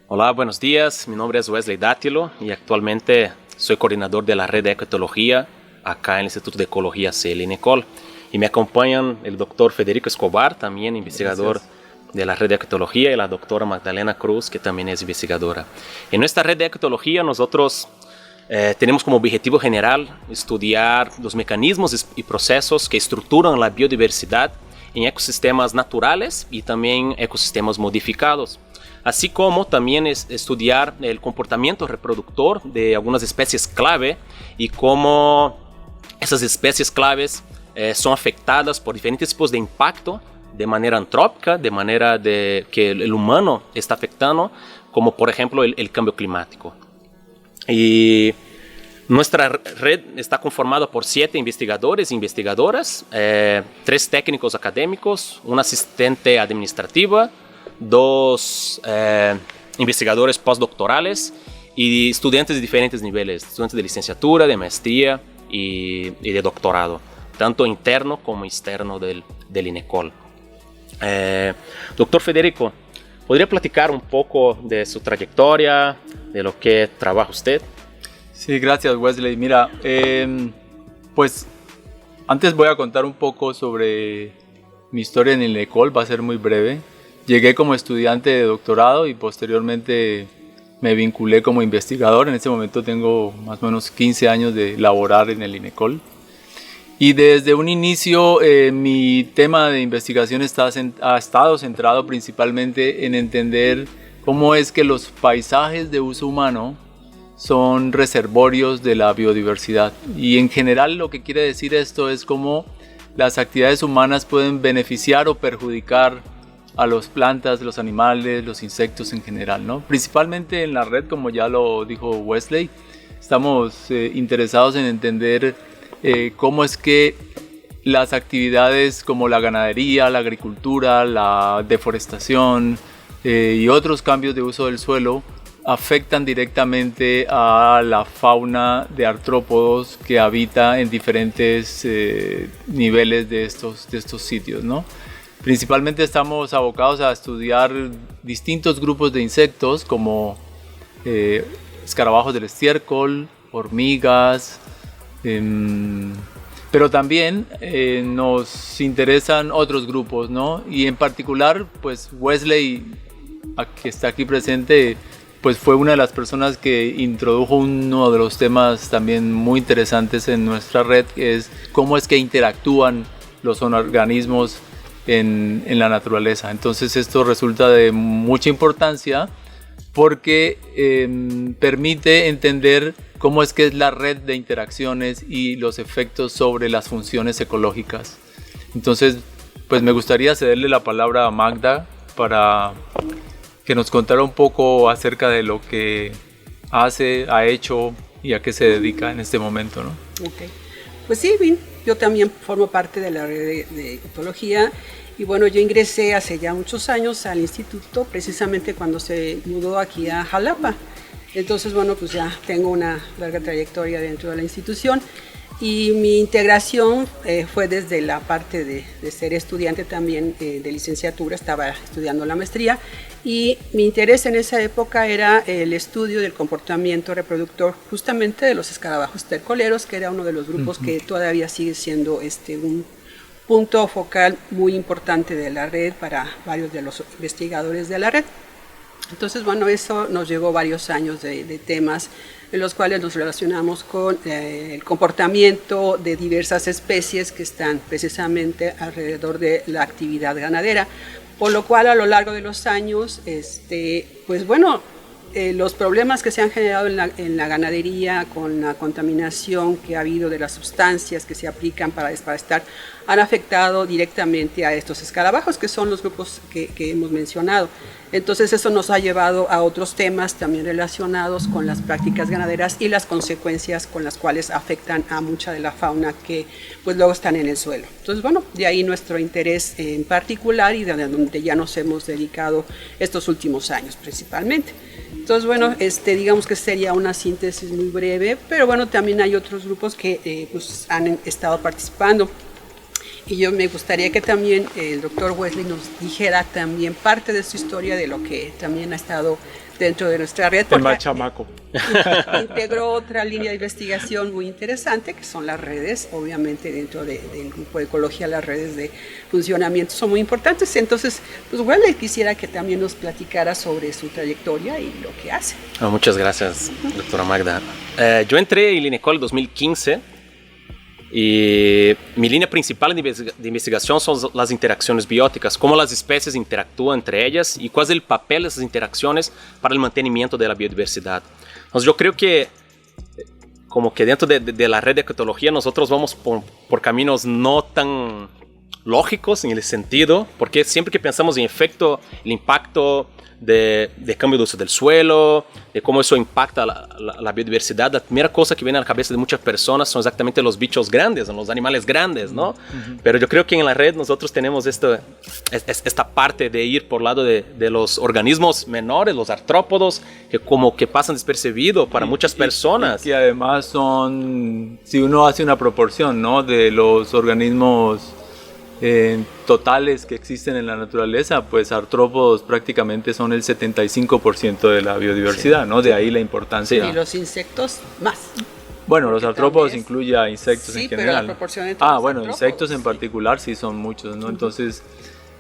Hola, buenos días. Mi nombre es Wesley Dátilo y actualmente soy coordinador de la red de ecoetología acá en el Instituto de Ecología CEL INECOL. Y me acompañan el doctor Federico Escobar, también investigador de la red de ecoetología, y la doctora Magdalena Cruz, que también es investigadora. En nuestra red de ecoetología nosotros tenemos como objetivo general estudiar los mecanismos y procesos que estructuran la biodiversidad en ecosistemas naturales y también ecosistemas modificados, así como también estudiar el comportamiento reproductor de algunas especies clave y cómo esas especies claves son afectadas por diferentes tipos de impacto de manera antrópica, de manera que el humano está afectando, como por ejemplo el cambio climático. Y nuestra red está conformada por 7 investigadores e investigadoras, 3 técnicos académicos, una asistente administrativa, 2 investigadores postdoctorales y estudiantes de diferentes niveles, estudiantes de licenciatura, de maestría y de doctorado, tanto interno como externo del INECOL. Doctor Federico, ¿podría platicar un poco de su trayectoria, de lo que trabaja usted? Sí, gracias Wesley. Mira, pues antes voy a contar un poco sobre mi historia en el INECOL, va a ser muy breve. Llegué como estudiante de doctorado y posteriormente me vinculé como investigador. En este momento tengo más o menos 15 años de laborar en el INECOL. Y desde un inicio mi tema de investigación ha estado centrado principalmente en entender cómo es que los paisajes de uso humano son reservorios de la biodiversidad. Y en general lo que quiere decir esto es cómo las actividades humanas pueden beneficiar o perjudicar a las plantas, los animales, los insectos en general, ¿no? Principalmente en la red, como ya lo dijo Wesley, estamos interesados en entender cómo es que las actividades como la ganadería, la agricultura, la deforestación y otros cambios de uso del suelo afectan directamente a la fauna de artrópodos que habita en diferentes niveles de estos sitios, ¿no? Principalmente estamos abocados a estudiar distintos grupos de insectos como escarabajos del estiércol, hormigas, pero también nos interesan otros grupos, ¿no? Y en particular, pues Wesley, que está aquí presente, pues fue una de las personas que introdujo uno de los temas también muy interesantes en nuestra red, que es cómo es que interactúan los organismos en la naturaleza. Entonces esto resulta de mucha importancia porque permite entender cómo es que es la red de interacciones y los efectos sobre las funciones ecológicas. Entonces, pues me gustaría cederle la palabra a Magda para que nos contara un poco acerca de lo que hace, ha hecho y a qué se dedica en este momento, ¿no? Okay. Pues sí, bien, yo también formo parte de la red de ecotología y bueno, yo ingresé hace ya muchos años al instituto precisamente cuando se mudó aquí a Jalapa. Entonces, bueno, pues ya tengo una larga trayectoria dentro de la institución y mi integración fue desde la parte de ser estudiante también de licenciatura, estaba estudiando la maestría y mi interés en esa época era el estudio del comportamiento reproductor justamente de los escarabajos tercoleros, que era uno de los grupos que todavía sigue siendo un punto focal muy importante de la red para varios de los investigadores de la red. Entonces, bueno, eso nos llevó varios años de temas en los cuales nos relacionamos con el comportamiento de diversas especies que están precisamente alrededor de la actividad ganadera, por lo cual a lo largo de los años, pues bueno, los problemas que se han generado en la ganadería con la contaminación que ha habido de las sustancias que se aplican para desforestar han afectado directamente a estos escarabajos, que son los grupos que hemos mencionado. Entonces eso nos ha llevado a otros temas también relacionados con las prácticas ganaderas y las consecuencias con las cuales afectan a mucha de la fauna que pues luego están en el suelo. Entonces bueno, de ahí nuestro interés en particular y de donde ya nos hemos dedicado estos últimos años principalmente. Entonces bueno, digamos que sería una síntesis muy breve, pero bueno, también hay otros grupos que pues han estado participando. Y yo me gustaría que también el doctor Wesley nos dijera también parte de su historia, de lo que también ha estado dentro de nuestra red. El más chamaco. Integró otra línea de investigación muy interesante, que son las redes, obviamente dentro del grupo de ecología, las redes de funcionamiento son muy importantes. Entonces, pues bueno, quisiera que también nos platicara sobre su trayectoria y lo que hace. Muchas gracias, doctora Magda. Yo entré en INECOL en 2015 y mi línea principal de investigación son las interacciones bióticas, cómo las especies interactúan entre ellas y cuál es el papel de esas interacciones para el mantenimiento de la biodiversidad. Entonces yo creo que como que dentro de la red de ecotología nosotros vamos por caminos no tan lógicos en el sentido, porque siempre que pensamos en efecto, el impacto de cambio de uso del suelo, de cómo eso impacta la biodiversidad, la primera cosa que viene a la cabeza de muchas personas son exactamente los bichos grandes, los animales grandes, ¿no? Pero yo creo que en la red nosotros tenemos esta parte de ir por lado de los organismos menores, los artrópodos, que como que pasan despercibidos para muchas personas. Y además son, si uno hace una proporción, ¿no?, de los organismos totales que existen en la naturaleza, pues artrópodos prácticamente son el 75% de la biodiversidad, ¿no? De ahí la importancia. Y los insectos más. Bueno, los artrópodos incluye a insectos en general. Pero la proporción entre los bueno, artrópodos, insectos en particular sí son muchos, ¿no? Entonces,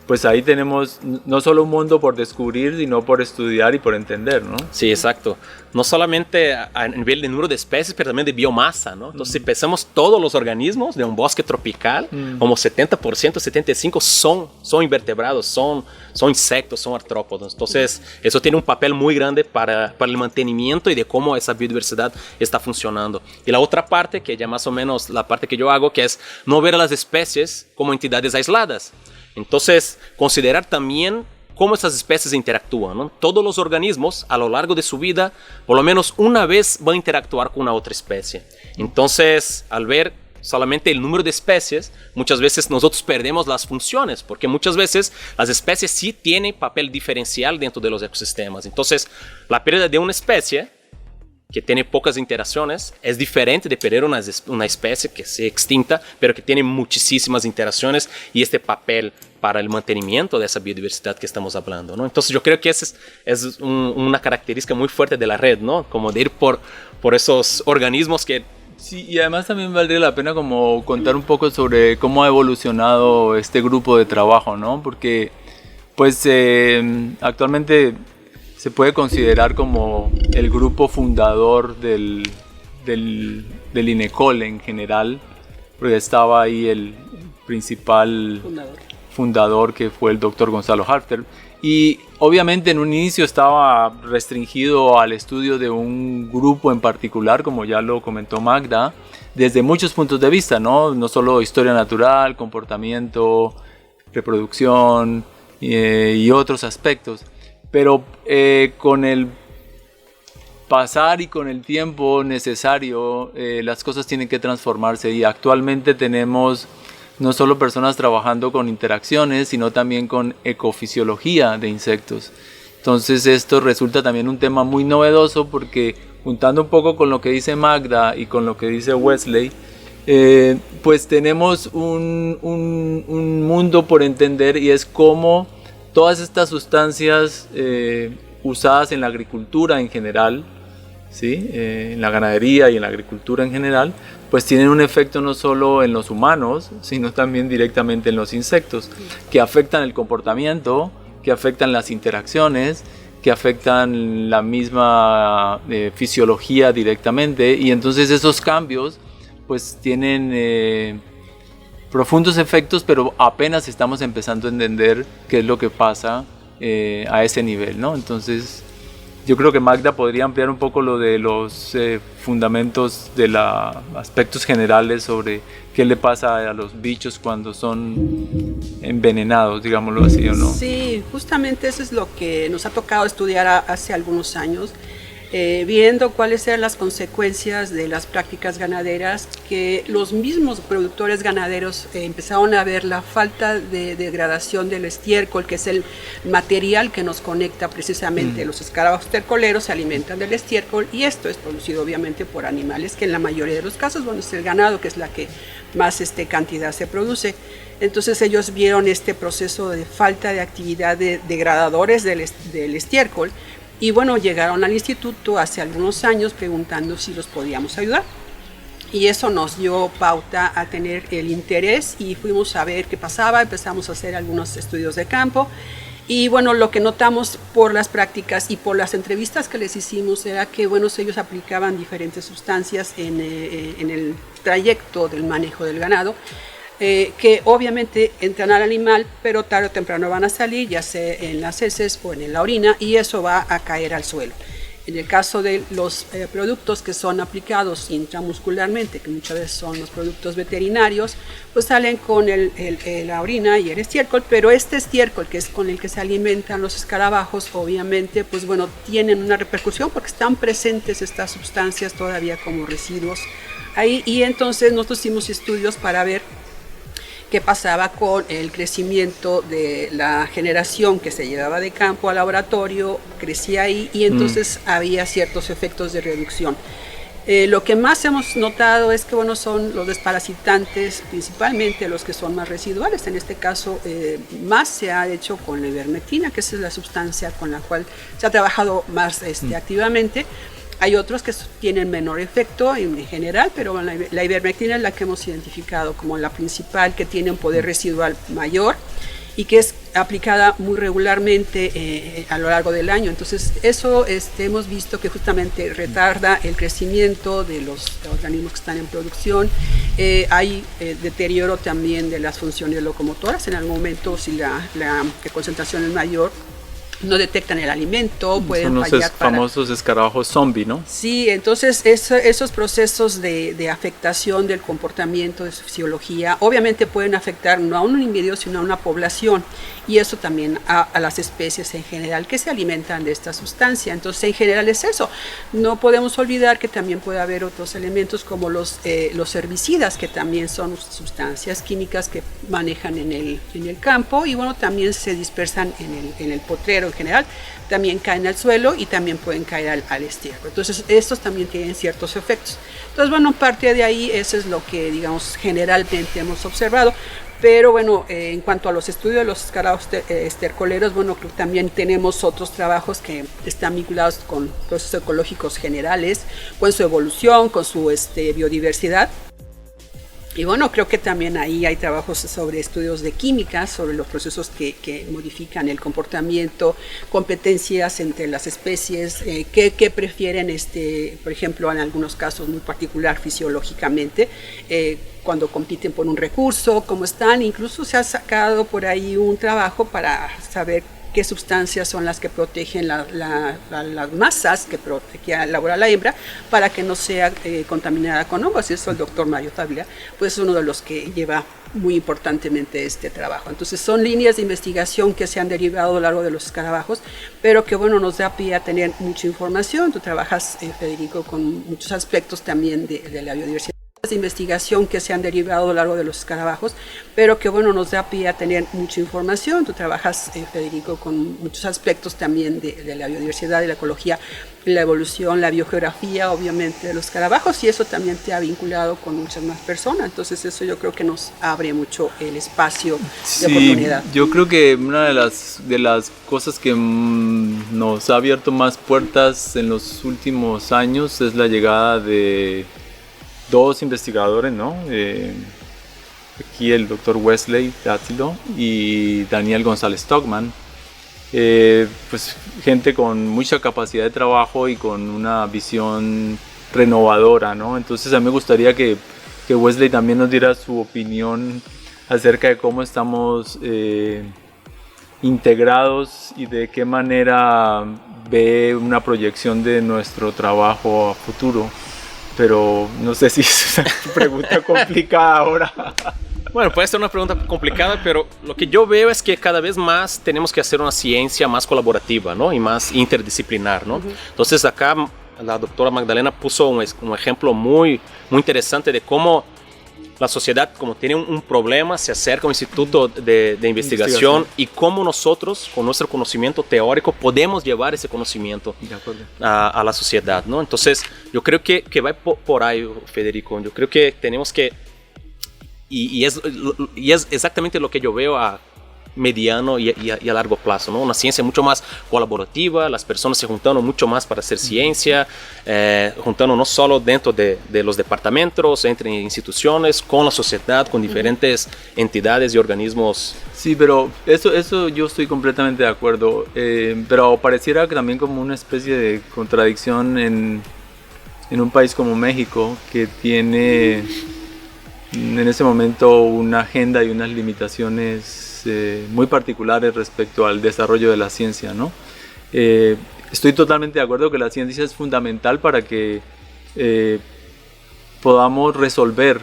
pues ahí tenemos no solo un mundo por descubrir, sino por estudiar y por entender, ¿no? Sí, exacto. No solamente a nivel de número de especies, pero también de biomasa, ¿no? Entonces, si pensamos todos los organismos de un bosque tropical, como 70%, 75% son invertebrados, son insectos, son artrópodos. Entonces, eso tiene un papel muy grande para el mantenimiento y de cómo esa biodiversidad está funcionando. Y la otra parte, que ya más o menos la parte que yo hago, que es no ver a las especies como entidades aisladas. Entonces, considerar también cómo esas especies interactúan, ¿no? Todos los organismos, a lo largo de su vida, por lo menos una vez van a interactuar con una otra especie. Entonces, al ver solamente el número de especies, muchas veces nosotros perdemos las funciones, porque muchas veces las especies sí tienen papel diferencial dentro de los ecosistemas. Entonces, la pérdida de una especie que tiene pocas interacciones es diferente de perder una especie que se extinta, pero que tiene muchísimas interacciones y este papel para el mantenimiento de esa biodiversidad que estamos hablando, ¿no? Entonces yo creo que esa es una característica muy fuerte de la red, ¿no? Como de ir por esos organismos que... Sí, y además también valdría la pena como contar un poco sobre cómo ha evolucionado este grupo de trabajo, ¿no? Porque pues actualmente se puede considerar como el grupo fundador del INECOL en general, porque estaba ahí el principal fundador que fue el doctor Gonzalo Harter. Y obviamente en un inicio estaba restringido al estudio de un grupo en particular, como ya lo comentó Magda, desde muchos puntos de vista, ¿no? No solo historia natural, comportamiento, reproducción y otros aspectos. Pero con el pasar y con el tiempo necesario, las cosas tienen que transformarse y actualmente tenemos no solo personas trabajando con interacciones, sino también con ecofisiología de insectos. Entonces esto resulta también un tema muy novedoso porque juntando un poco con lo que dice Magda y con lo que dice Wesley, pues tenemos un mundo por entender y es cómo todas estas sustancias usadas en la agricultura en general, ¿sí? En la ganadería y en la agricultura en general, pues tienen un efecto no solo en los humanos, sino también directamente en los insectos, que afectan el comportamiento, que afectan las interacciones, que afectan la misma fisiología directamente, y entonces esos cambios pues tienen profundos efectos, pero apenas estamos empezando a entender qué es lo que pasa a ese nivel, ¿no? Entonces yo creo que Magda podría ampliar un poco lo de los fundamentos de los aspectos generales sobre qué le pasa a los bichos cuando son envenenados, digámoslo así, ¿o no? Sí, justamente eso es lo que nos ha tocado estudiar hace algunos años, viendo cuáles eran las consecuencias de las prácticas ganaderas, que los mismos productores ganaderos empezaron a ver la falta de degradación del estiércol, que es el material que nos conecta precisamente. Los escarabajos estercoleros se alimentan del estiércol y esto es producido obviamente por animales que en la mayoría de los casos, bueno, es el ganado que es la que más cantidad se produce. Entonces ellos vieron este proceso de falta de actividad de degradadores del estiércol, Y bueno, llegaron al instituto hace algunos años preguntando si los podíamos ayudar. Y eso nos dio pauta a tener el interés y fuimos a ver qué pasaba, empezamos a hacer algunos estudios de campo. Y bueno, lo que notamos por las prácticas y por las entrevistas que les hicimos era que, bueno, ellos aplicaban diferentes sustancias en el trayecto del manejo del ganado, que obviamente entran al animal, pero tarde o temprano van a salir, ya sea en las heces o en la orina, y eso va a caer al suelo. En el caso de los productos que son aplicados intramuscularmente, que muchas veces son los productos veterinarios, pues salen con la orina y el estiércol, pero este estiércol, que es con el que se alimentan los escarabajos, obviamente, pues bueno, tienen una repercusión porque están presentes estas sustancias todavía como residuos ahí, y entonces nosotros hicimos estudios para ver qué pasaba con el crecimiento de la generación que se llevaba de campo al laboratorio, crecía ahí y entonces había ciertos efectos de reducción. Lo que más hemos notado es que, bueno, son los desparasitantes, principalmente los que son más residuales. En este caso, más se ha hecho con la ivermectina, que esa es la sustancia con la cual se ha trabajado más activamente. Hay otros que tienen menor efecto en general, pero la ivermectina es la que hemos identificado como la principal, que tiene un poder residual mayor y que es aplicada muy regularmente a lo largo del año. Entonces, eso hemos visto que justamente retarda el crecimiento de los organismos que están en producción. Hay deterioro también de las funciones locomotoras. En algún momento, si la concentración es mayor, no detectan el alimento, pueden fallar. Son los famosos escarabajos zombie, ¿no? Sí, entonces esos procesos de afectación del comportamiento, de su fisiología, obviamente pueden afectar no a un individuo, sino a una población, y eso también a las especies en general que se alimentan de esta sustancia. Entonces, en general es eso. No podemos olvidar que también puede haber otros elementos como los herbicidas, que también son sustancias químicas que manejan en el campo, y bueno, también se dispersan en el potrero en general, también caen al suelo y también pueden caer al estiércol. Entonces, estos también tienen ciertos efectos. Entonces, bueno, parte de ahí, eso es lo que, digamos, generalmente hemos observado. Pero bueno, en cuanto a los estudios de los escarabajos estercoleros, bueno, creo que también tenemos otros trabajos que están vinculados con procesos ecológicos generales, con su evolución, con su biodiversidad. Y bueno, creo que también ahí hay trabajos sobre estudios de química, sobre los procesos que modifican el comportamiento, competencias entre las especies, que prefieren, por ejemplo, en algunos casos muy particular fisiológicamente, cuando compiten por un recurso, cómo están. Incluso se ha sacado por ahí un trabajo para saber qué sustancias son las que protegen las masas que elabora la hembra para que no sea contaminada con hongos. Eso el doctor Mario Tavila, pues es uno de los que lleva muy importantemente este trabajo. Entonces, son líneas de investigación que se han derivado a lo largo de los escarabajos, pero que bueno, nos da pie a tener mucha información. Tú trabajas, Federico, con muchos aspectos también de la biodiversidad, de investigación que se han derivado a lo largo de los escarabajos, pero que bueno, nos da pie a tener mucha información. Tú trabajas, Federico, con muchos aspectos también de la biodiversidad, de la ecología, la evolución, la biogeografía, obviamente, de los escarabajos, y eso también te ha vinculado con muchas más personas. Entonces, eso yo creo que nos abre mucho el espacio de oportunidad. Yo creo que una de las cosas que nos ha abierto más puertas en los últimos años es la llegada de dos investigadores, ¿no? Aquí el doctor Wesley Dátilo y Daniel González Stockman, pues gente con mucha capacidad de trabajo y con una visión renovadora, ¿no? Entonces a mí me gustaría que Wesley también nos diera su opinión acerca de cómo estamos integrados y de qué manera ve una proyección de nuestro trabajo a futuro. Pero no sé si es una pregunta complicada ahora. Bueno, puede ser una pregunta complicada, pero lo que yo veo es que cada vez más tenemos que hacer una ciencia más colaborativa, ¿no? Y más interdisciplinar, ¿no? Entonces acá la doctora Magdalena puso un ejemplo muy interesante de cómo la sociedad, como tiene un problema, se acerca a un instituto de investigación y cómo nosotros, con nuestro conocimiento teórico, podemos llevar ese conocimiento a la sociedad, ¿no? Entonces, yo creo que va por ahí, Federico. Yo creo que tenemos que, y es exactamente lo que yo veo mediano y a largo plazo, ¿no? Una ciencia mucho más colaborativa, las personas se juntando mucho más para hacer ciencia, juntando no solo dentro de los departamentos, entre instituciones, con la sociedad, con diferentes entidades y organismos. Sí, pero eso yo estoy completamente de acuerdo, pero pareciera que también como una especie de contradicción en un país como México, que tiene en ese momento una agenda y unas limitaciones muy particulares respecto al desarrollo de la ciencia, ¿no? Estoy totalmente de acuerdo que la ciencia es fundamental para que podamos resolver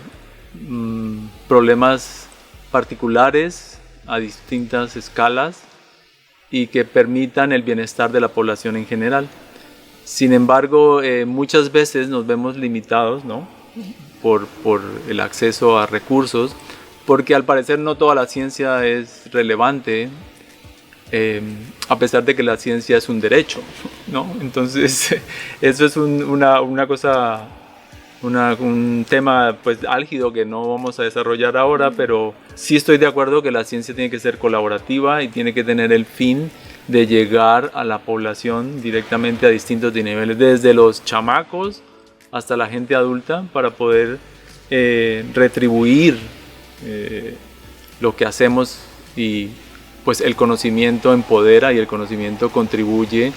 problemas particulares a distintas escalas y que permitan el bienestar de la población en general. Sin embargo, muchas veces nos vemos limitados, ¿no? por el acceso a recursos, porque al parecer no toda la ciencia es relevante, a pesar de que la ciencia es un derecho, ¿no? Entonces, eso es una cosa, un tema pues álgido que no vamos a desarrollar ahora, pero sí estoy de acuerdo que la ciencia tiene que ser colaborativa y tiene que tener el fin de llegar a la población directamente a distintos niveles, desde los chamacos hasta la gente adulta, para poder retribuir lo que hacemos, y pues el conocimiento empodera y el conocimiento contribuye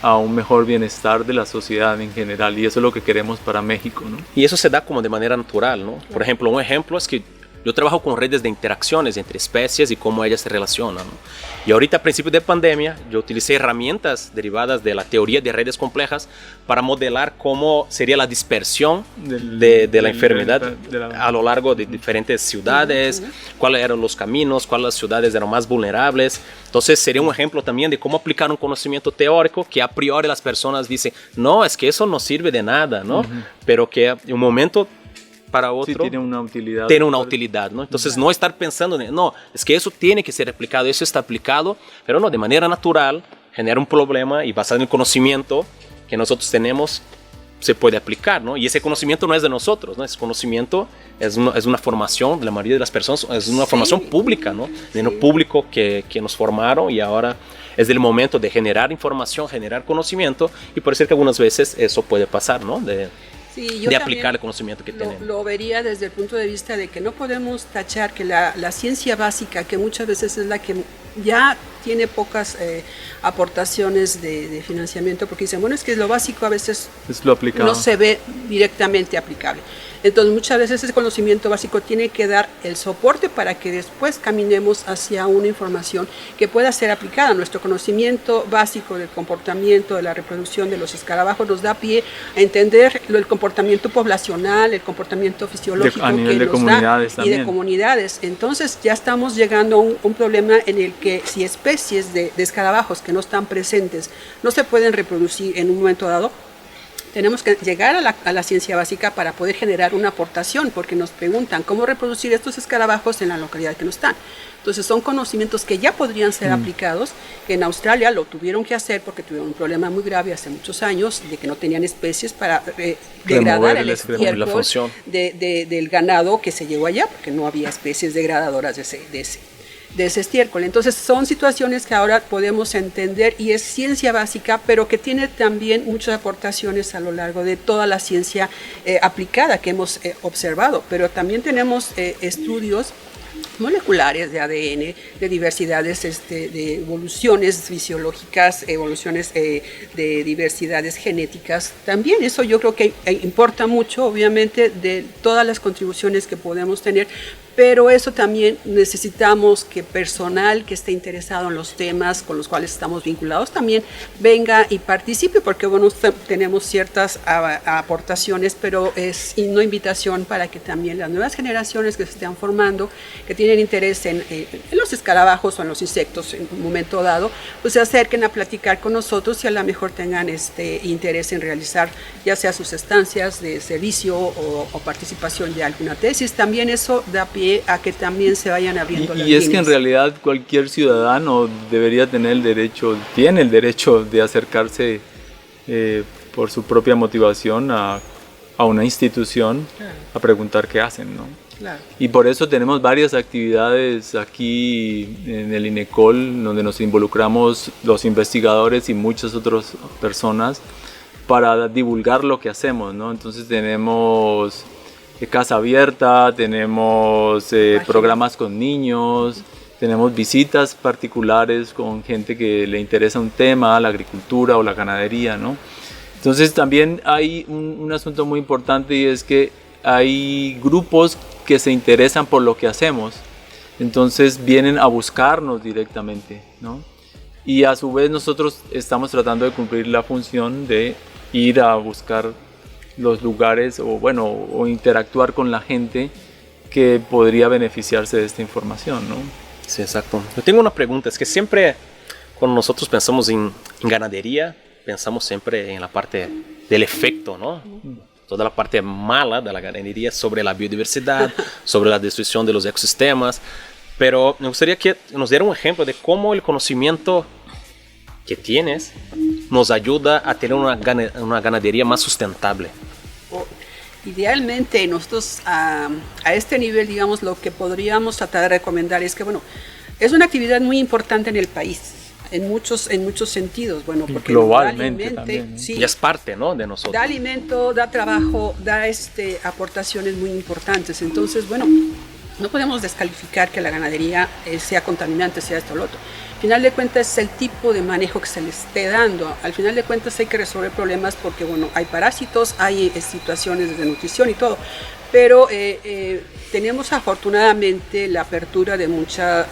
a un mejor bienestar de la sociedad en general, y eso es lo que queremos para México, ¿no? Y eso se da como de manera natural, ¿no? Por ejemplo, un ejemplo es que yo trabajo con redes de interacciones entre especies y cómo ellas se relacionan, ¿no? Y ahorita a principio de pandemia yo utilicé herramientas derivadas de la teoría de redes complejas para modelar cómo sería la dispersión de la enfermedad a lo largo de diferentes ciudades, cuáles eran los caminos, cuáles las ciudades eran más vulnerables. Entonces sería un ejemplo también de cómo aplicar un conocimiento teórico que a priori las personas dicen, no, es que eso no sirve de nada, ¿no? Pero que en un momento para otro, sí, tiene una utilidad. Tiene una utilidad, ¿no? Entonces no estar pensando, no, es que eso tiene que ser aplicado, eso está aplicado, pero no, de manera natural, genera un problema y basado en el conocimiento que nosotros tenemos, se puede aplicar, ¿no? Y ese conocimiento no es de nosotros, ¿no? Ese conocimiento es una formación de la mayoría de las personas, es una formación pública, ¿no? De un público que nos formaron, y ahora es el momento de generar información, generar conocimiento, y por eso es que algunas veces eso puede pasar, ¿no? Sí, de aplicar el conocimiento que tenemos. Lo vería desde el punto de vista de que no podemos tachar que la ciencia básica, que muchas veces es la que ya tiene pocas aportaciones de financiamiento, porque dicen, bueno, es que lo básico a veces es lo aplicado, no se ve directamente aplicable. Entonces muchas veces ese conocimiento básico tiene que dar el soporte para que después caminemos hacia una información que pueda ser aplicada. Nuestro conocimiento básico del comportamiento, de la reproducción de los escarabajos, nos da pie a entender el comportamiento poblacional, el comportamiento fisiológico a nivel que de nos da, y también. de comunidades. Entonces ya estamos llegando a un problema en el que si especies de escarabajos que no están presentes no se pueden reproducir en un momento dado, tenemos que llegar a la ciencia básica para poder generar una aportación, porque nos preguntan cómo reproducir estos escarabajos en la localidad que no están. Entonces son conocimientos que ya podrían ser aplicados. En Australia lo tuvieron que hacer porque tuvieron un problema muy grave hace muchos años de que no tenían especies para degradar el estiércol del ganado que se llevó allá, porque no había especies degradadoras de ese estiércol. Entonces son situaciones que ahora podemos entender, y es ciencia básica, pero que tiene también muchas aportaciones a lo largo de toda la ciencia aplicada que hemos observado. Pero también tenemos estudios moleculares de ADN, de diversidades, de evoluciones fisiológicas, evoluciones de diversidades genéticas. También eso yo creo que importa mucho, obviamente, de todas las contribuciones que podemos tener, pero eso también necesitamos que personal que esté interesado en los temas con los cuales estamos vinculados también venga y participe, porque bueno, tenemos ciertas aportaciones, pero es una invitación para que también las nuevas generaciones que se están formando, que tienen interés en los escarabajos o en los insectos en un momento dado, pues se acerquen a platicar con nosotros y a lo mejor tengan interés en realizar ya sea sus estancias de servicio o participación de alguna tesis. También eso da pie a que también se vayan abriendo las líneas. Y es que en realidad cualquier ciudadano debería tener el derecho, tiene el derecho de acercarse por su propia motivación a una institución a preguntar qué hacen, ¿no? Claro. Y por eso tenemos varias actividades aquí en el INECOL, donde nos involucramos los investigadores y muchas otras personas para divulgar lo que hacemos, ¿no? Entonces tenemos casa abierta, tenemos programas con niños, tenemos visitas particulares con gente que le interesa un tema, la agricultura o la ganadería, ¿no? Entonces también hay un asunto muy importante, y es que hay grupos que se interesan por lo que hacemos, entonces vienen a buscarnos directamente, ¿no? Y a su vez nosotros estamos tratando de cumplir la función de ir a buscar los lugares o interactuar con la gente que podría beneficiarse de esta información, ¿no? Sí, exacto. Yo tengo una pregunta, es que siempre cuando nosotros pensamos en ganadería, pensamos siempre en la parte del efecto, ¿no? Toda la parte mala de la ganadería sobre la biodiversidad, sobre la destrucción de los ecosistemas, pero me gustaría que nos diera un ejemplo de cómo el conocimiento que tienes nos ayuda a tener una ganadería más sustentable. Idealmente nosotros a este nivel, digamos, lo que podríamos tratar de recomendar es que, bueno, es una actividad muy importante en el país, en muchos sentidos, bueno, porque globalmente da también, ¿no? Sí, Y es parte, ¿no?, de nosotros. da alimento, da trabajo, da aportaciones muy importantes. Entonces, bueno, no podemos descalificar que la ganadería sea contaminante, sea esto o lo otro. Al final de cuentas es el tipo de manejo que se le esté dando. Al final de cuentas hay que resolver problemas porque, bueno, hay parásitos, hay situaciones de nutrición y todo. Pero tenemos afortunadamente la apertura de muchas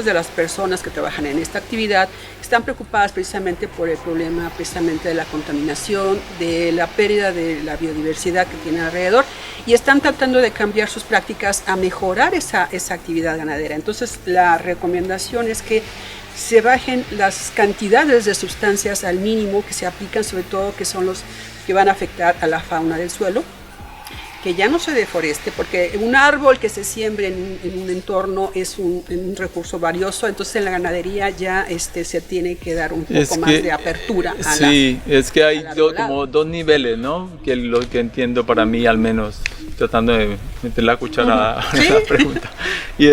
de las personas que trabajan en esta actividad. Están preocupadas precisamente por el problema precisamente de la contaminación, de la pérdida de la biodiversidad que tienen alrededor, y están tratando de cambiar sus prácticas a mejorar esa actividad ganadera. Entonces la recomendación es que se bajen las cantidades de sustancias al mínimo que se aplican, sobre todo que son los que van a afectar a la fauna del suelo, que ya no se deforeste, porque un árbol que se siembre en un entorno es un recurso valioso. Entonces en la ganadería ya se tiene que dar un poco más de apertura. Es que hay como dos niveles, ¿no? Que lo que entiendo para mí, al menos, tratando de meter la cuchara a la pregunta. Y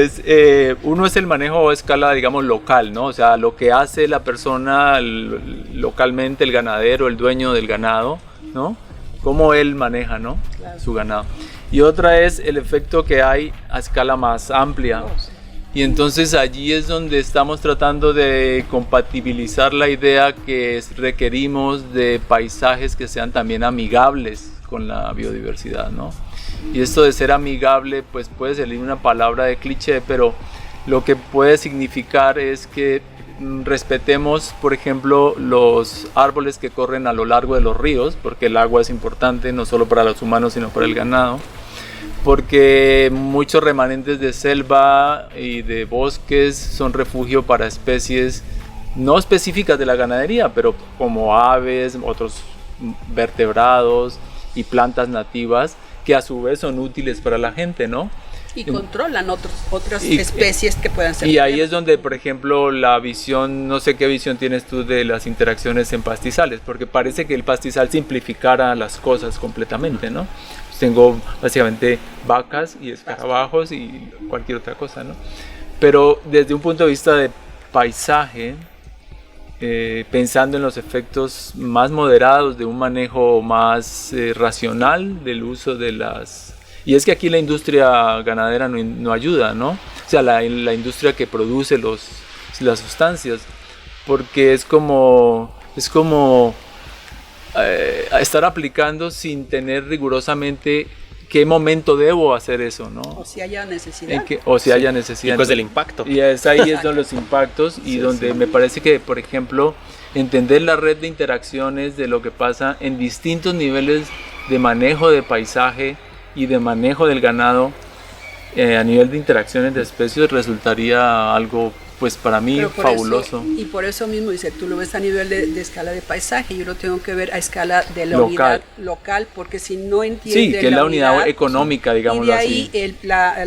uno es el manejo a escala, digamos, local, ¿no? O sea, lo que hace la persona localmente, el ganadero, el dueño del ganado, ¿no? Cómo él maneja, ¿no?, claro, su ganado. Y otra es el efecto que hay a escala más amplia. Y entonces allí es donde estamos tratando de compatibilizar la idea que requerimos de paisajes que sean también amigables con la biodiversidad, ¿no? Y esto de ser amigable, pues puede salir una palabra de cliché, pero lo que puede significar es que respetemos, por ejemplo, los árboles que corren a lo largo de los ríos, porque el agua es importante no solo para los humanos sino para el ganado, porque muchos remanentes de selva y de bosques son refugio para especies no específicas de la ganadería, pero como aves, otros vertebrados y plantas nativas que a su vez son útiles para la gente, ¿no? Y controlan otras especies que puedan ser. Y ahí es donde, por ejemplo, la visión, no sé qué visión tienes tú de las interacciones en pastizales, porque parece que el pastizal simplificara las cosas completamente, ¿no? Pues tengo básicamente vacas y escarabajos y cualquier otra cosa, ¿no? Pero desde un punto de vista de paisaje, pensando en los efectos más moderados de un manejo más racional del uso de las... Y es que aquí la industria ganadera no ayuda, ¿no? O sea, la industria que produce las sustancias, porque es como estar aplicando sin tener rigurosamente qué momento debo hacer eso, ¿no? O si haya necesidad. Haya necesidad. Y pues del impacto. Y ahí es donde los impactos y donde me parece que, por ejemplo, entender la red de interacciones de lo que pasa en distintos niveles de manejo de paisaje y de manejo del ganado a nivel de interacciones de especies resultaría algo pues para mí Pero por fabuloso. eso, y por eso mismo, dice, tú lo ves a nivel de escala de paisaje, yo lo tengo que ver a escala de la Local. unidad local, porque si no entienden Sí, que es la unidad económica, digámoslo y de ahí así.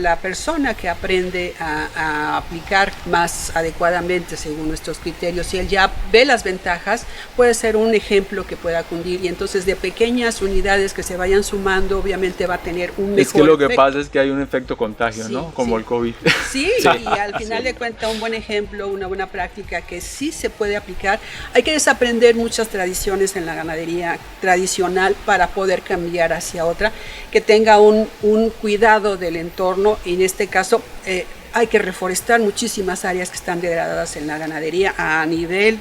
la persona que aprende a aplicar más adecuadamente según nuestros criterios, si él ya ve las ventajas, puede ser un ejemplo que pueda cundir, y entonces de pequeñas unidades que se vayan sumando, obviamente va a tener un mejor Es que lo que efecto. pasa es que hay un efecto contagio, Sí, ¿no? Como sí. el COVID. Sí, y al final de cuentas un buen ejemplo, una buena práctica que sí se puede aplicar. Hay que desaprender muchas tradiciones en la ganadería tradicional para poder cambiar hacia otra, que tenga un cuidado del entorno, y en este caso hay que reforestar muchísimas áreas que están degradadas en la ganadería a nivel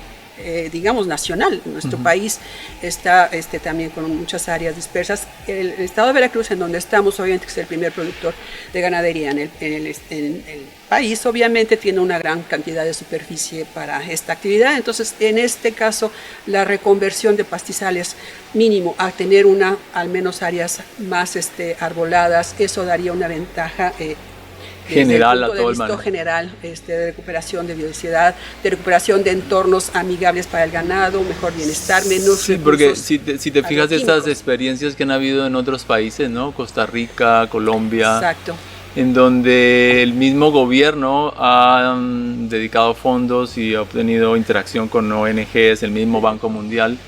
digamos nacional. Nuestro país está también con muchas áreas dispersas. El estado de Veracruz, en donde estamos, obviamente que es el primer productor de ganadería en el país, obviamente tiene una gran cantidad de superficie para esta actividad. Entonces, en este caso, la reconversión de pastizales mínimo a tener al menos áreas más arboladas, eso daría una ventaja general a todo el manejo manejo. general, de recuperación de biodiversidad, de recuperación de entornos amigables para el ganado, mejor bienestar, menos Sí, porque recursos si te fijas estas agroquímicos. experiencias que han habido en otros países, ¿no? Costa Rica, Colombia, Exacto. en donde el mismo gobierno ha dedicado fondos y ha obtenido interacción con ONGs, el mismo Banco Mundial,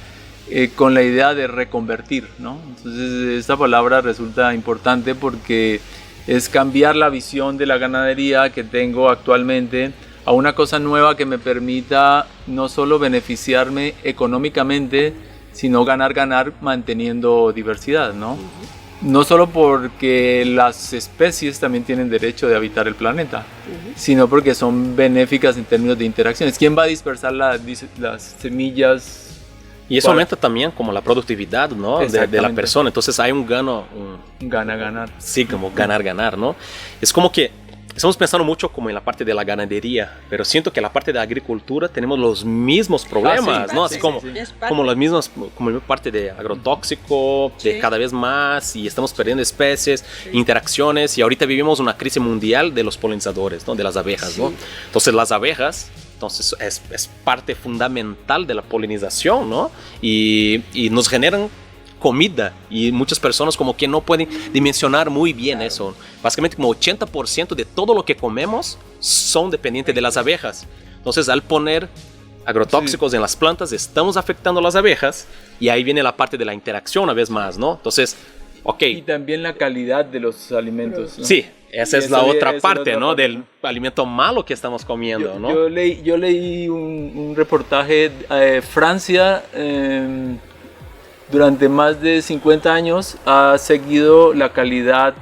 con la idea de reconvertir, ¿no? Entonces esta palabra resulta importante porque es cambiar la visión de la ganadería que tengo actualmente a una cosa nueva que me permita no solo beneficiarme económicamente, sino ganar manteniendo diversidad, ¿no? No solo porque las especies también tienen derecho de habitar el planeta, sino porque son benéficas en términos de interacciones. ¿Quién va a dispersar las semillas? Y eso aumenta también como la productividad, ¿no? de la persona. Entonces hay un ganar. Sí, como ganar, ¿no? Es como que estamos pensando mucho como en la parte de la ganadería, pero siento que en la parte de la agricultura tenemos los mismos problemas, sí, ¿no? sí, Así como, sí. como las mismas, como la parte de agrotóxico, de Sí. cada vez más, y estamos perdiendo especies, interacciones, y ahorita vivimos una crisis mundial de los polinizadores, ¿no? De las abejas, ¿no? Entonces las abejas... Entonces es parte fundamental de la polinización, ¿no? Y nos generan comida, y muchas personas como que no pueden dimensionar muy bien eso. Básicamente como 80% de todo lo que comemos son dependientes de las abejas. Entonces al poner agrotóxicos en las plantas estamos afectando a las abejas, y ahí viene la parte de la interacción una vez más, ¿no? Entonces, ok. Y también la calidad de los alimentos, ¿no? Sí. Esa Y es la esa otra es parte, la ¿no? otra parte, Del alimento malo que estamos comiendo, ¿no? Yo leí un reportaje. Francia durante más de 50 años ha seguido la calidad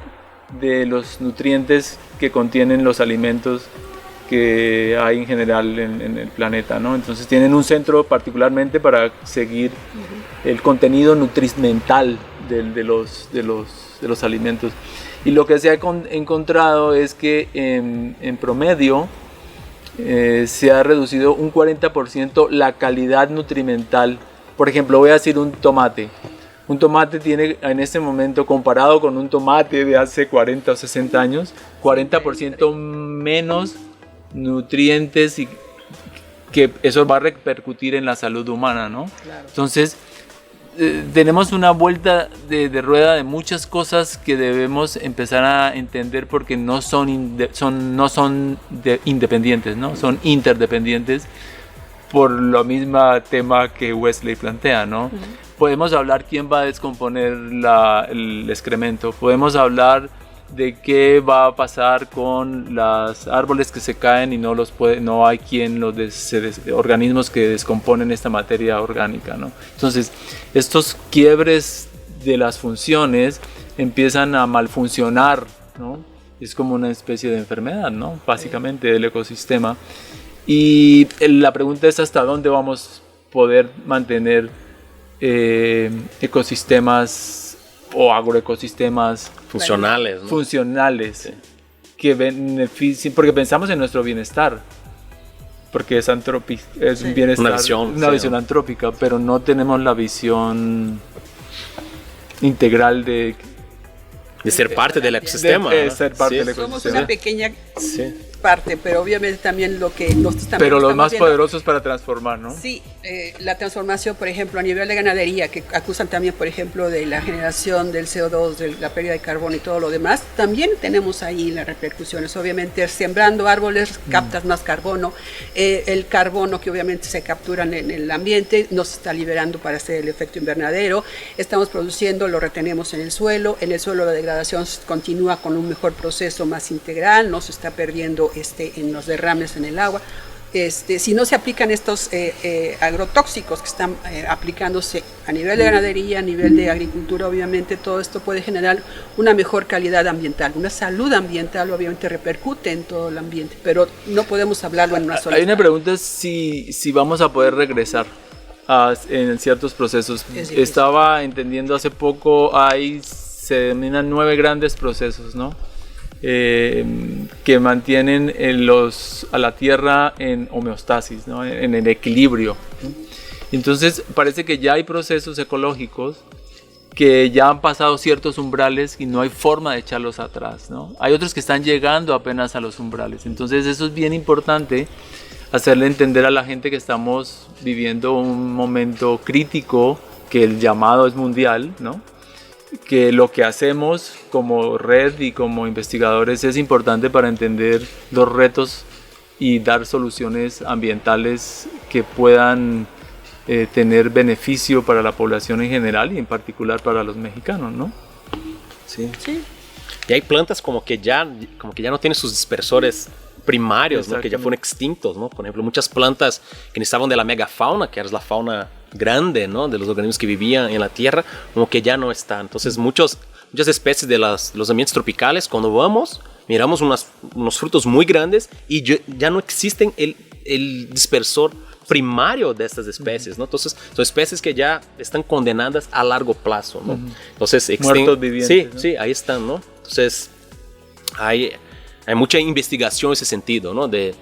de los nutrientes que contienen los alimentos que hay en general en el planeta, ¿no? Entonces tienen un centro particularmente para seguir el contenido nutrimental de los alimentos. Y lo que se ha encontrado es que en promedio se ha reducido un 40% la calidad nutrimental. Por ejemplo, voy a decir un tomate. Un tomate tiene en este momento, comparado con un tomate de hace 40 o 60 años, 40% menos nutrientes, y que eso va a repercutir en la salud humana, ¿no? Claro. Entonces, tenemos una vuelta de rueda de muchas cosas que debemos empezar a entender, porque no son independientes, ¿no? Son interdependientes, por lo mismo tema que Wesley plantea, ¿no? Podemos hablar quién va a descomponer el excremento, podemos hablar de qué va a pasar con los árboles que se caen y no hay quien organismos que descomponen esta materia orgánica, ¿no? Entonces, estos quiebres de las funciones empiezan a malfuncionar, ¿no? Es como una especie de enfermedad, ¿no? Básicamente del ecosistema. Y la pregunta es hasta dónde vamos a poder mantener ecosistemas o agroecosistemas Funcionales, ¿no? funcionales, Sí. que beneficien, porque pensamos en nuestro bienestar, porque es Sí. un bienestar, Una visión, sí. antrópica, pero no tenemos la visión integral de De ser parte del ecosistema. de ¿no? ser parte Sí. del Somos ecosistema. una pequeña Sí. parte, pero obviamente también lo que nosotros también Pero los estamos más viendo, poderosos para transformar, ¿no? Sí, la transformación, por ejemplo, a nivel de ganadería, que acusan también, por ejemplo, de la generación del CO2, de la pérdida de carbono y todo lo demás, también tenemos ahí las repercusiones. Obviamente, sembrando árboles captas más carbono. El carbono que obviamente se captura en el ambiente nos está liberando para hacer el efecto invernadero. Estamos produciendo, lo retenemos en el suelo. En el suelo la degradación continúa con un mejor proceso más integral, no se está perdiendo en los derrames en el agua. Si no se aplican estos agrotóxicos que están aplicándose a nivel de ganadería, a nivel de agricultura, obviamente todo esto puede generar una mejor calidad ambiental, una salud ambiental, obviamente repercute en todo el ambiente, pero no podemos hablarlo en una sola. Hay una pregunta si vamos a poder regresar en ciertos procesos. Estaba entendiendo hace poco, se denominan 9 grandes procesos, ¿no? Que mantienen a la tierra en homeostasis, ¿no? En el equilibrio. Entonces parece que ya hay procesos ecológicos que ya han pasado ciertos umbrales y no hay forma de echarlos atrás, ¿no? Hay otros que están llegando apenas a los umbrales. Entonces eso es bien importante, hacerle entender a la gente que estamos viviendo un momento crítico, que el llamado es mundial, ¿no? Que lo que hacemos como red y como investigadores es importante para entender los retos y dar soluciones ambientales que puedan tener beneficio para la población en general y en particular para los mexicanos, ¿no? Sí. Y hay plantas como que ya no tienen sus dispersores primarios, ¿no? Que ya fueron extintos, ¿no? Por ejemplo, muchas plantas que necesitaban de la megafauna, que era la fauna grande, ¿no? De los organismos que vivían en la tierra, como que ya no están. Entonces muchas especies de los ambientes tropicales, cuando vamos, miramos unos frutos muy grandes y ya no existen el dispersor primario de estas especies, ¿no? Entonces son especies que ya están condenadas a largo plazo, ¿no? Entonces muertos vivientes, sí, ¿no? Sí, ahí están, ¿no? Entonces hay mucha investigación en ese sentido, ¿no? De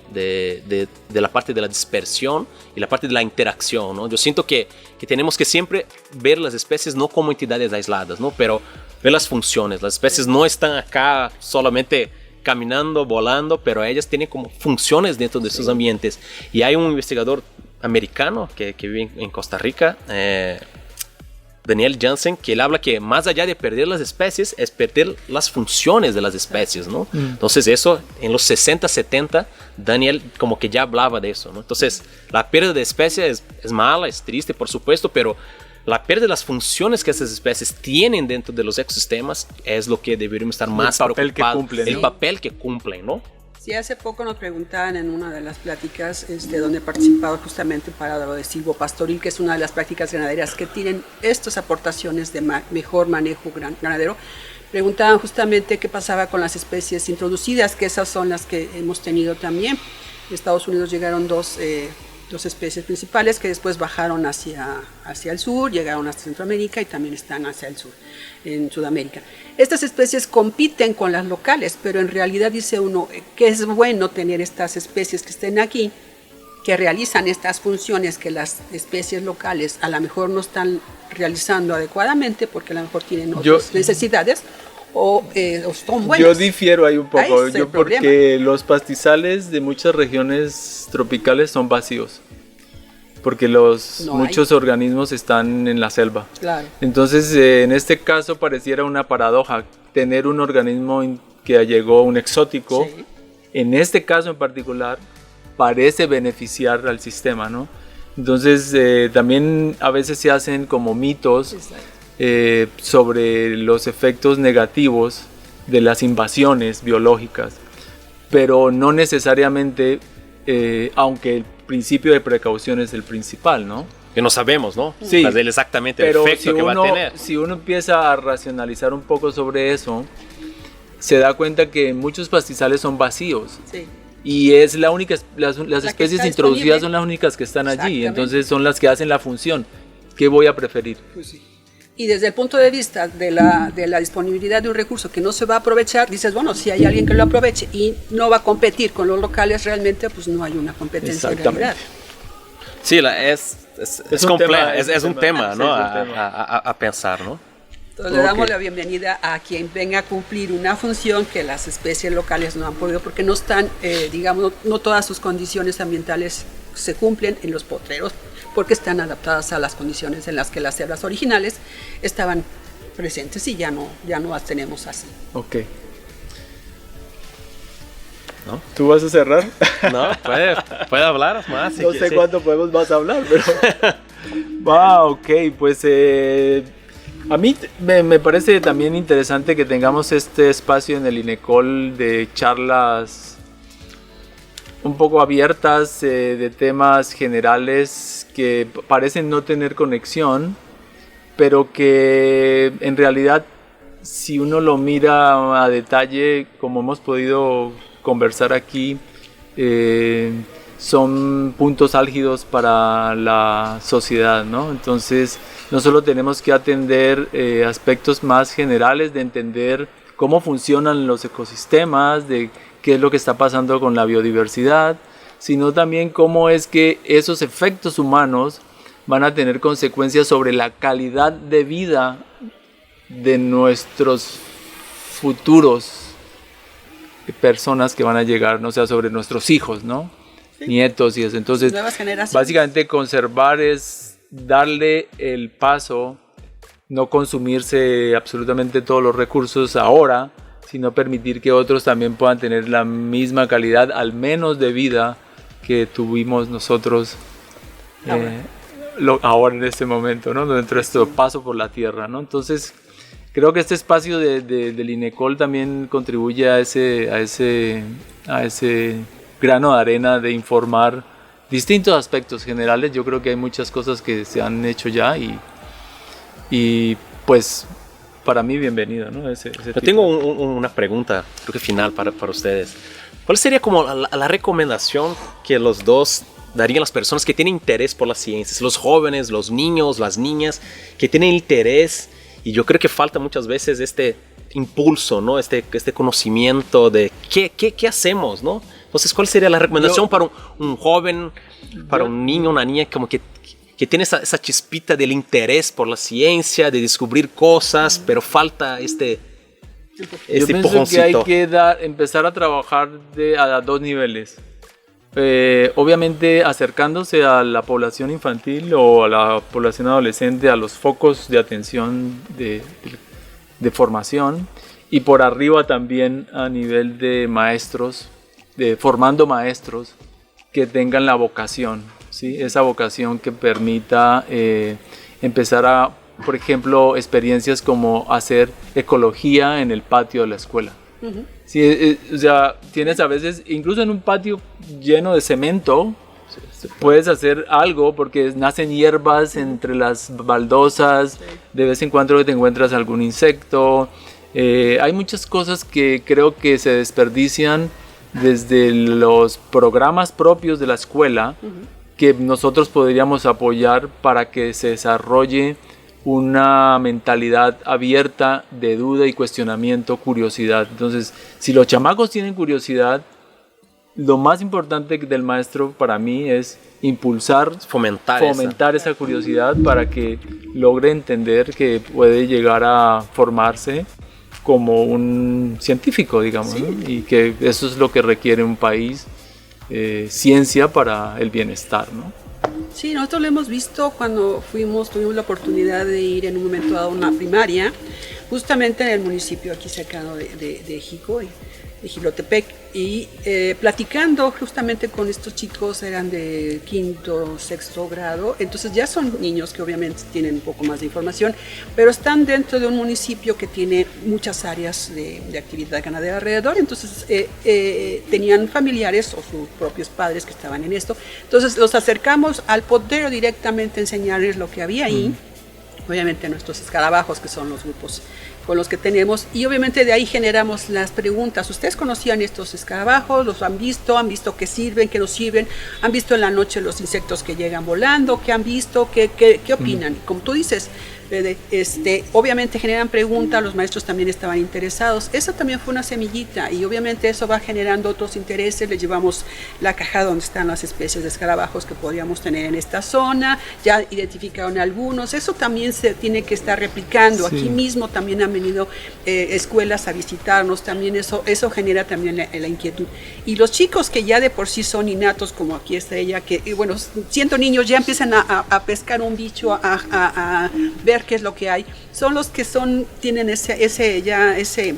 la parte de la dispersión y la parte de la interacción, ¿no? Yo siento que tenemos que siempre ver las especies no como entidades aisladas, ¿no? Pero ver las funciones. Las especies no están acá solamente caminando, volando, pero ellas tienen como funciones dentro de sus ambientes. Y hay un investigador americano que vive en Costa Rica, Daniel Jansen, que él habla que más allá de perder las especies es perder las funciones de las especies, ¿no? Entonces eso, en los 60, 70, Daniel como que ya hablaba de eso, ¿no? Entonces la pérdida de especies es mala, es triste, por supuesto, pero la pérdida de las funciones que esas especies tienen dentro de los ecosistemas es lo que deberíamos estar más preocupados. El papel que cumplen, ¿no? Sí, hace poco nos preguntaban en una de las pláticas donde he participado justamente para lo de silvopastoril, que es una de las prácticas ganaderas que tienen estas aportaciones de mejor manejo ganadero. Preguntaban justamente qué pasaba con las especies introducidas, que esas son las que hemos tenido también. En Estados Unidos llegaron dos especies principales que después bajaron hacia el sur, llegaron hasta Centroamérica y también están hacia el sur, en Sudamérica. Estas especies compiten con las locales, pero en realidad dice uno que es bueno tener estas especies que estén aquí, que realizan estas funciones que las especies locales a lo mejor no están realizando adecuadamente porque a lo mejor tienen otras necesidades o son buenas. Yo difiero ahí un poco, porque los pastizales de muchas regiones tropicales son vacíos, porque muchos organismos están en la selva. Claro. Entonces, en este caso pareciera una paradoja tener un organismo que llegó, un exótico, sí. En este caso en particular, parece beneficiar al sistema, ¿no? Entonces, también a veces se hacen como mitos sobre los efectos negativos de las invasiones biológicas, pero no necesariamente, aunque el principio de precaución es el principal, ¿no? Que no sabemos, ¿no? Sí, exactamente el efecto que va a tener. Si uno empieza a racionalizar un poco sobre eso, se da cuenta que muchos pastizales son vacíos. Sí. Y es las especies introducidas son las únicas que están allí, entonces son las que hacen la función. ¿Qué voy a preferir? Pues sí. Y desde el punto de vista de la disponibilidad de un recurso que no se va a aprovechar, dices, bueno, si hay alguien que lo aproveche y no va a competir con los locales, realmente pues no hay una competencia en realidad. Sí, es un tema, ¿no? A pensar, ¿no? Entonces le damos la bienvenida a quien venga a cumplir una función que las especies locales no han podido, porque no están, digamos, no todas sus condiciones ambientales se cumplen en los potreros, porque están adaptadas a las condiciones en las que las cebras originales estaban presentes y ya no las tenemos así. Ok. ¿No? ¿Tú vas a cerrar? No, puede hablar más. No sé cuánto podemos más hablar, pero... ok, pues a mí me parece también interesante que tengamos este espacio en el INECOL de charlas un poco abiertas de temas generales que parecen no tener conexión, pero que en realidad, si uno lo mira a detalle, como hemos podido conversar aquí, son puntos álgidos para la sociedad, ¿no? Entonces, no solo tenemos que atender aspectos más generales de entender cómo funcionan los ecosistemas, de qué es lo que está pasando con la biodiversidad, sino también cómo es que esos efectos humanos van a tener consecuencias sobre la calidad de vida de nuestros futuros personas que van a llegar, ¿no? O sea, sobre nuestros hijos, ¿no? Sí. Nietos y eso. Entonces, nuevas generaciones. Básicamente conservar es darle el paso, no consumirse absolutamente todos los recursos ahora, sino permitir que otros también puedan tener la misma calidad, al menos de vida, que tuvimos nosotros ahora en este momento, ¿no? Dentro de este paso por la tierra, ¿no? Entonces, creo que este espacio del INECOL también contribuye a ese grano de arena de informar distintos aspectos generales. Yo creo que hay muchas cosas que se han hecho ya y pues para mí bienvenido, ¿no? Yo tengo una pregunta, creo que final para ustedes. ¿Cuál sería como la recomendación que los dos darían a las personas que tienen interés por las ciencias? Los jóvenes, los niños, las niñas que tienen interés. Y yo creo que falta muchas veces este impulso, ¿no? Este conocimiento de qué hacemos, ¿no? Entonces, ¿cuál sería la recomendación para un joven, para un niño, una niña como que tiene esa chispita del interés por la ciencia, de descubrir cosas, pero falta este yo pienso empujoncito? Que hay que empezar a trabajar a dos niveles. Obviamente acercándose a la población infantil o a la población adolescente, a los focos de atención de formación, y por arriba también a nivel de maestros, formando maestros que tengan la vocación, ¿sí? Esa vocación que permita empezar a, por ejemplo, experiencias como hacer ecología en el patio de la escuela. Uh-huh. Sí, o sea, tienes a veces, incluso en un patio lleno de cemento, puedes hacer algo porque nacen hierbas entre las baldosas, de vez en cuando te encuentras algún insecto. Hay muchas cosas que creo que se desperdician desde los programas propios de la escuela, uh-huh, que nosotros podríamos apoyar para que se desarrolle una mentalidad abierta de duda y cuestionamiento, curiosidad. Entonces, si los chamacos tienen curiosidad, lo más importante del maestro para mí es impulsar, fomentar esa curiosidad para que logre entender que puede llegar a formarse como un científico, digamos, sí, ¿no? Y que eso es lo que requiere un país, ciencia para el bienestar, ¿no? Sí, nosotros lo hemos visto cuando tuvimos la oportunidad de ir en un momento dado a una primaria, justamente en el municipio aquí cercano de Jico, de Jilotepec, y platicando justamente con estos chicos, eran de quinto, sexto grado, entonces ya son niños que obviamente tienen un poco más de información, pero están dentro de un municipio que tiene muchas áreas de actividad ganadera alrededor, entonces tenían familiares o sus propios padres que estaban en esto, entonces los acercamos al potero directamente a enseñarles lo que había ahí, obviamente nuestros escarabajos, que son los grupos con los que tenemos, y obviamente de ahí generamos las preguntas. ¿Ustedes conocían estos escarabajos? ¿Los han visto? ¿Han visto qué sirven, qué no sirven? ¿Han visto en la noche los insectos que llegan volando? ¿Qué han visto? ¿Qué opinan? Como tú dices, Obviamente generan preguntas, los maestros también estaban interesados. Eso también fue una semillita y obviamente eso va generando otros intereses. Les llevamos la caja donde están las especies de escarabajos que podríamos tener en esta zona, ya identificaron algunos. Eso también se tiene que estar replicando. Sí. Aquí mismo también han venido escuelas a visitarnos, también eso genera también la inquietud. Y los chicos que ya de por sí son innatos, como aquí está ella, que bueno, siendo niños ya empiezan a pescar un bicho, a ver qué es lo que hay, son los que tienen ese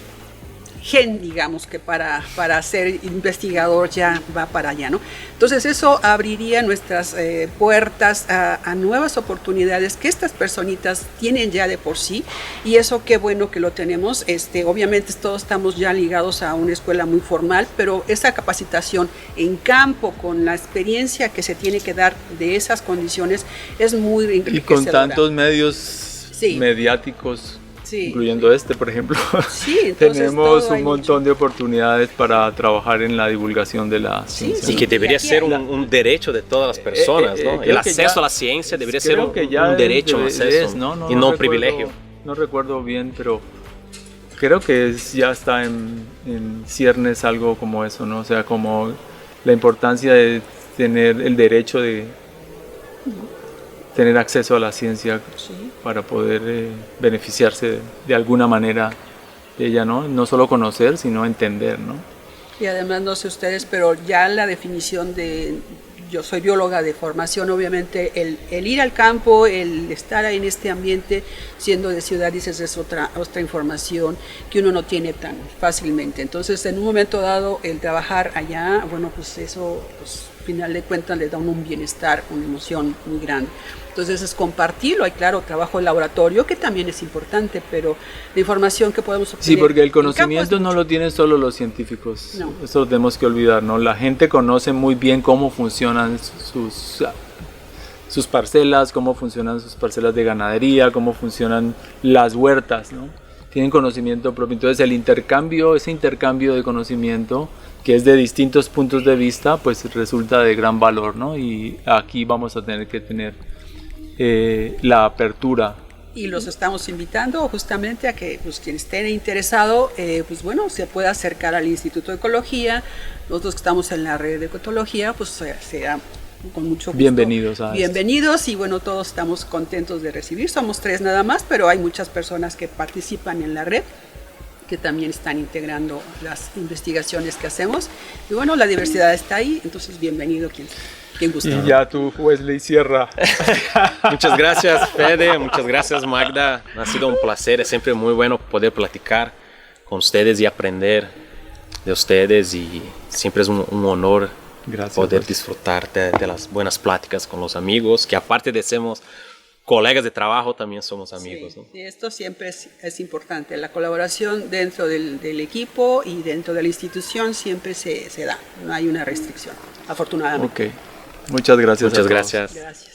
gen, digamos, que para ser investigador ya va para allá, ¿no? Entonces eso abriría nuestras puertas a nuevas oportunidades que estas personitas tienen ya de por sí, y eso qué bueno que lo tenemos. Obviamente todos estamos ya ligados a una escuela muy formal, pero esa capacitación en campo con la experiencia que se tiene que dar de esas condiciones es muy enriquecedora. Y con tantos medios Sí. mediáticos, Sí. incluyendo por ejemplo, Sí, entonces tenemos todo hay un montón de oportunidades para trabajar en la divulgación de la ciencia. sí. Y que debería aquí ser hay- un derecho de todas las personas, ¿no? creo El que acceso ya- a la ciencia debería ser creo que ya un derecho, un es, acceso, ¿no? y no un recuerdo- privilegio. No recuerdo bien, pero creo que ya está en ciernes algo como eso, ¿no? O sea, como la importancia de tener el derecho de tener acceso a la ciencia Sí. para poder beneficiarse de alguna manera de ella, ¿no? No solo conocer, sino entender, ¿no? Y además, no sé ustedes, pero ya la definición yo soy bióloga de formación, obviamente el ir al campo, el estar ahí en este ambiente, siendo de ciudad, dices, es otra información que uno no tiene tan fácilmente. Entonces, en un momento dado, el trabajar allá, bueno, pues eso, pues, al final de cuentas, le da un bienestar, una emoción muy grande. Entonces es compartirlo, hay claro, trabajo en laboratorio que también es importante, pero la información que podemos obtener. Sí, porque el en campo conocimiento es no mucho. lo tienen solo los científicos. No. Eso lo tenemos que olvidar, ¿no? La gente conoce muy bien cómo funcionan sus parcelas, cómo funcionan sus parcelas de ganadería, cómo funcionan las huertas, ¿no? Tienen conocimiento propio. Entonces ese intercambio de conocimiento, que es de distintos puntos de vista, pues resulta de gran valor, ¿no? Y aquí vamos a tener que tener la apertura. Y los estamos invitando justamente a que pues, quien esté interesado, pues bueno, se pueda acercar al Instituto de Ecología. Nosotros que estamos en la red de ecología, pues sea con mucho gusto. Bienvenidos a Bienvenidos y bueno, todos estamos contentos de recibir. Somos 3 nada más, pero hay muchas personas que participan en la red, que también están integrando las investigaciones que hacemos. Y bueno, la diversidad está ahí, entonces bienvenido quien guste. Y ya tú, Wesley, cierra. Muchas gracias, Fede, muchas gracias, Magda. Ha sido un placer, es siempre muy bueno poder platicar con ustedes y aprender de ustedes, y siempre es un honor Gracias, poder pues. disfrutar de las buenas pláticas con los amigos, que aparte de sermos colegas de trabajo, también somos amigos, Sí, ¿no? sí, esto siempre es importante, la colaboración dentro del equipo y dentro de la institución siempre se da, no hay una restricción, afortunadamente. Ok. Muchas gracias. Muchas a todos. gracias. Gracias.